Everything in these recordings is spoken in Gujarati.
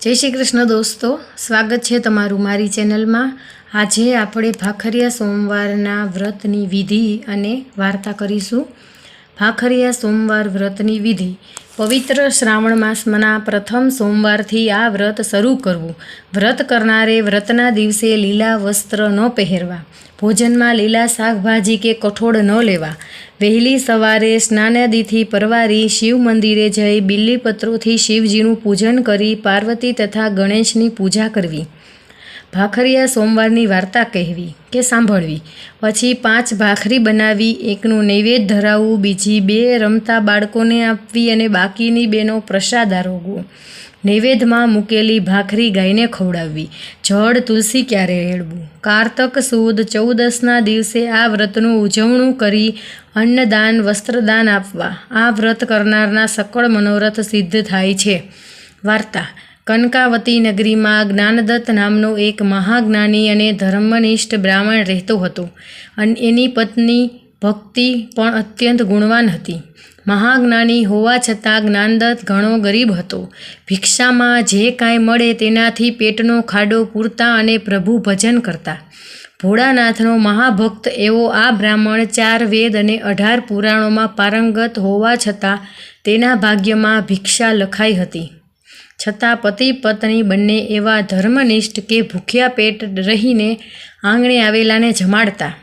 जय श्री कृष्ण दोस्तों, स्वागत है तमारू मारी चेनल में। आज આપણે ભાખરિયા સોમવારના વ્રતની વિધિ અને વાર્તા કરીશું। ભાખરિયા સોમવાર વ્રતની વિધિ। પવિત્ર શ્રાવણ માસના પ્રથમ સોમવારથી આ વ્રત શરૂ કરવું। વ્રત કરનારે વ્રતના દિવસે લીલા વસ્ત્ર ન પહેરવા, ભોજનમાં લીલા શાકભાજી કે કઠોળ ન લેવા, વહેલી સવારે સ્નાનાદિથી પરવારી શિવ મંદિરે જઈ બિલ્લીપત્રોથી શિવજીનું પૂજન કરી પાર્વતી તથા ગણેશની પૂજા કરવી। ભાખરિયા સોમવારની વાર્તા કહેવી કે સાંભળવી, પછી 5 ભાખરી બનાવી એકનું નૈવેદ્ય ધરાવવું, બીજી 2 રમતા બાળકોને આપવી અને બાકીની 2નો પ્રસાદ આરોગવો। નૈવેદ્યમાં મૂકેલી ભાખરી ગાયને ખવડાવવી। જળ તુલસી ક્યારે રેડવું। કારતક સુદ 14ના દિવસે આ વ્રતનું ઉજવણું કરી અન્નદાન વસ્ત્રદાન આપવા। આ વ્રત કરનારના સકળ મનોરથ સિદ્ધ થાય છે। વાર્તા। કનકાવતી નગરીમાં જ્ઞાનદત્ત નામનો એક મહાજ્ઞાની અને ધર્મનિષ્ઠ બ્રાહ્મણ રહેતો હતો અને એની પત્ની ભક્તિ પણ અત્યંત ગુણવાન હતી। મહાજ્ઞાની હોવા છતાં જ્ઞાનદત્ત ઘણો ગરીબ હતો। ભિક્ષામાં જે કાંઈ મળે તેનાથી પેટનો ખાડો પૂરતા અને પ્રભુ ભજન કરતા। ભોળાનાથનો મહાભક્ત એવો આ બ્રાહ્મણ 4 વેદ અને 18 પુરાણોમાં પારંગત હોવા છતાં તેના ભાગ્યમાં ભિક્ષા લખાઈ હતી। છતાં પતિ પત્ની બંને એવા ધર્મનિષ્ઠ કે ભૂખ્યા પેટ રહીને આંગણે આવેલાને જમાડતા।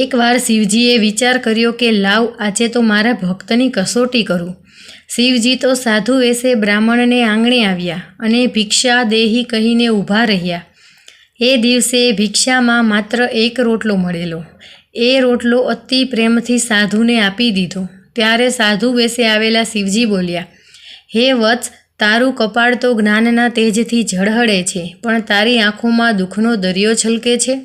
એકવાર શિવજીએ વિચાર કર્યો કે લાવ આજે તો મારા ભક્તની કસોટી કરું। શિવજી તો સાધુ વેશે બ્રાહ્મણને આંગણે આવ્યા અને ભિક્ષા દેહી કહીને ઊભા રહ્યા। એ દિવસે ભિક્ષામાં માત્ર 1 રોટલો મળેલો। એ રોટલો અતિ પ્રેમથી સાધુને આપી દીધો। ત્યારે સાધુ વેશે આવેલા શિવજી બોલ્યા, હે વત્સ, તારું કપાળ તો જ્ઞાનના તેજથી ઝળહળે છે, પણ તારી આંખોમાં દુઃખનો દરિયો છલકે છે।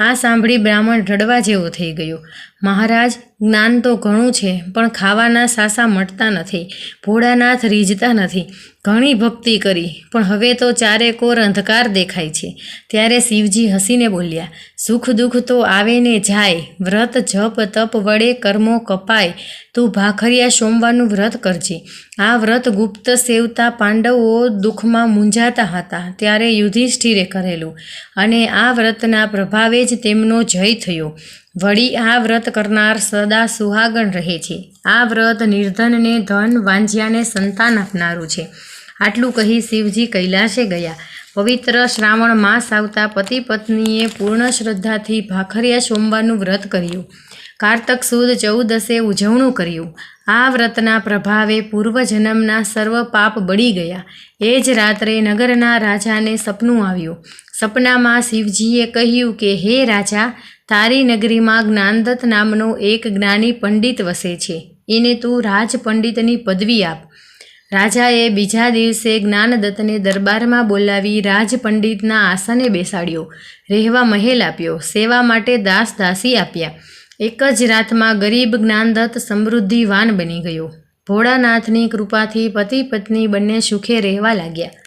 આ સાંભળી બ્રાહ્મણ રડવા જેવો થઈ ગયો। મહારાજ, જ્ઞાન તો ઘણું છે, પણ ખાવાના સાસા મળતા નથી। ભોળાનાથ રીઝતા નથી। ઘણી ભક્તિ કરી, પણ હવે તો ચારેકોર અંધકાર દેખાય છે। ત્યારે શિવજી હસીને બોલ્યા, સુખ દુઃખ તો આવે ને જાય, વ્રત જપ તપ વડે કર્મો કપાય। તું ભાખરિયા સોમવારનું વ્રત કરજે। આ વ્રત ગુપ્ત સેવતા પાંડવો દુઃખમાં મૂંઝાતા હતા ત્યારે યુધિષ્ઠિરે કરેલું અને આ વ્રતના પ્રભાવે જ તેમનો જય થયો। વળી આ વ્રત કરનાર સદા સુહાગણ રહે છે। આ વ્રત નિર્ધનને ધન, વાંઝ્યાને સંતાન આપનારું છે। આટલું કહી શિવજી કૈલાસે ગયા। પવિત્ર શ્રાવણ માસ આવતા પતિ પત્નીએ પૂર્ણ શ્રદ્ધાથી ભાખરિયા સોમવારનું વ્રત કર્યું। કારતક સુદ 14એ ઉજવણું કર્યું। આ વ્રતના પ્રભાવે પૂર્વજન્મના સર્વ પાપ બળી ગયા। એ જ રાત્રે નગરના રાજાને સપનું આવ્યું। સપનામાં શિવજીએ કહ્યું કે હે રાજા, તારી નગરીમાં જ્ઞાનદત્ત નામનો એક જ્ઞાની પંડિત વસે છે। એને તું રાજ પંડિતની પદવી આપ। રાજાએ બીજા દિવસે જ્ઞાનદત્તને દરબારમાં બોલાવી રાજ પંડિતના આસને બેસાડ્યો। રહેવા મહેલ આપ્યો, સેવા માટે દાસ દાસી આપ્યા। એક જ રાતમાં ગરીબ જ્ઞાનદત્ત સમૃદ્ધિવાન બની ગયો। ભોળાનાથની કૃપાથી પતિ પત્ની બંને સુખે રહેવા લાગ્યા।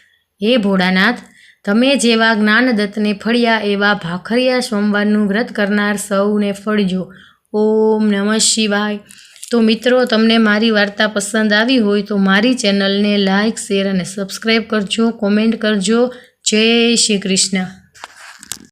હે ભોળાનાથ, તમે જેવા જ્ઞાનદત્તને ફળ્યા એવા ભાખરિયા સોમવારનું વ્રત કરનાર સૌને ફળજો। ઓમ નમઃ શિવાય। તો મિત્રો, તમને મારી વાર્તા પસંદ આવી હોય તો મારી ચેનલને લાઇક, શેર અને સબસ્ક્રાઈબ કરજો, કોમેન્ટ કરજો। જય શ્રી કૃષ્ણ।